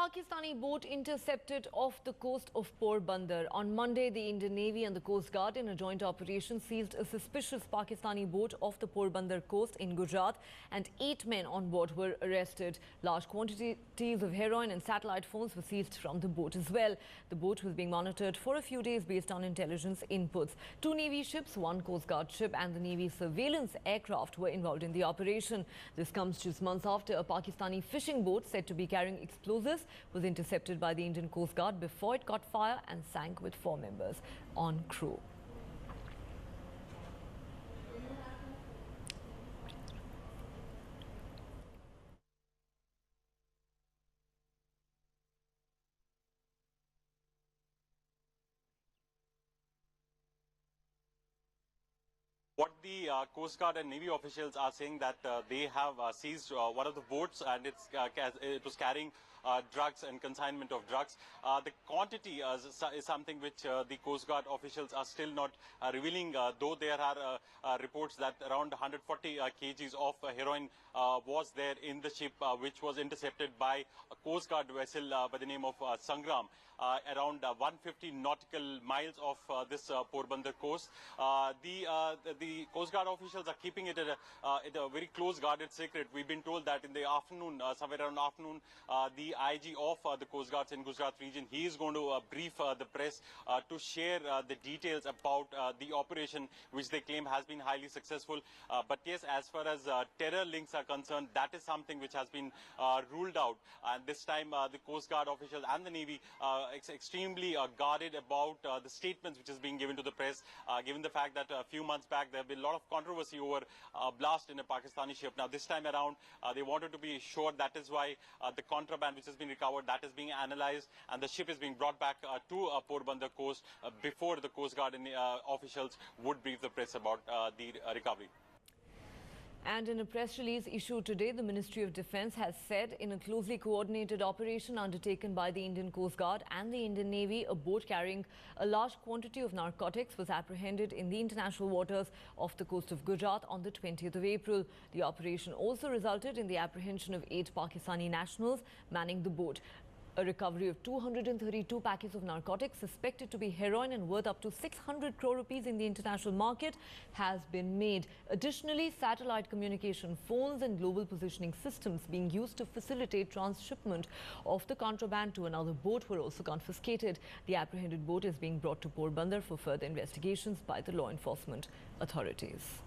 Pakistani boat intercepted off the coast of Porbandar. On Monday, the Indian Navy and the Coast Guard in a joint operation seized a suspicious Pakistani boat off the Porbandar coast in Gujarat, and 8 men on board were arrested. Large quantities of heroin and satellite phones were seized from the boat as well. The boat was being monitored for a few days based on intelligence inputs. 2 Navy ships, 1 Coast Guard ship and the Navy surveillance aircraft were involved in the operation. This comes just months after a Pakistani fishing boat said to be carrying explosives was intercepted by the Indian Coast Guard before it caught fire and sank with 4 members on crew. What the Coast Guard and Navy officials are saying that they have seized one of the boats, and it was carrying drugs and consignment of drugs. The quantity is something which the Coast Guard officials are still not revealing, though there are reports that around 140 kgs of heroin was there in the ship, which was intercepted by a Coast Guard vessel by the name of Sangram. Around 150 nautical miles of this Porbandar coast. The Coast Guard officials are keeping it at a very close guarded secret. We've been told that in the afternoon, somewhere around afternoon, the IG of the Coast Guards in Gujarat region, he is going to brief the press to share the details about the operation, which they claim has been highly successful. But yes, as far as terror links are concerned, that is something which has been ruled out. And this time, the Coast Guard officials and the Navy extremely guarded about the statements which is being given to the press, given the fact that a few months back there have been a lot of controversy over a blast in a Pakistani ship. Now this time around they wanted to be sure. That is why the contraband which has been recovered, that is being analyzed, and the ship is being brought back to Porbandar coast before the Coast Guard and officials would brief the press about the recovery. And in a press release issued today, the Ministry of Defence has said in a closely coordinated operation undertaken by the Indian Coast Guard and the Indian Navy, a boat carrying a large quantity of narcotics was apprehended in the international waters off the coast of Gujarat on the 20th of April. The operation also resulted in the apprehension of 8 Pakistani nationals manning the boat. A recovery of 232 packets of narcotics suspected to be heroin and worth up to 600 crore rupees in the international market has been made. Additionally, satellite communication phones and global positioning systems being used to facilitate transshipment of the contraband to another boat were also confiscated. The apprehended boat is being brought to Porbandar for further investigations by the law enforcement authorities.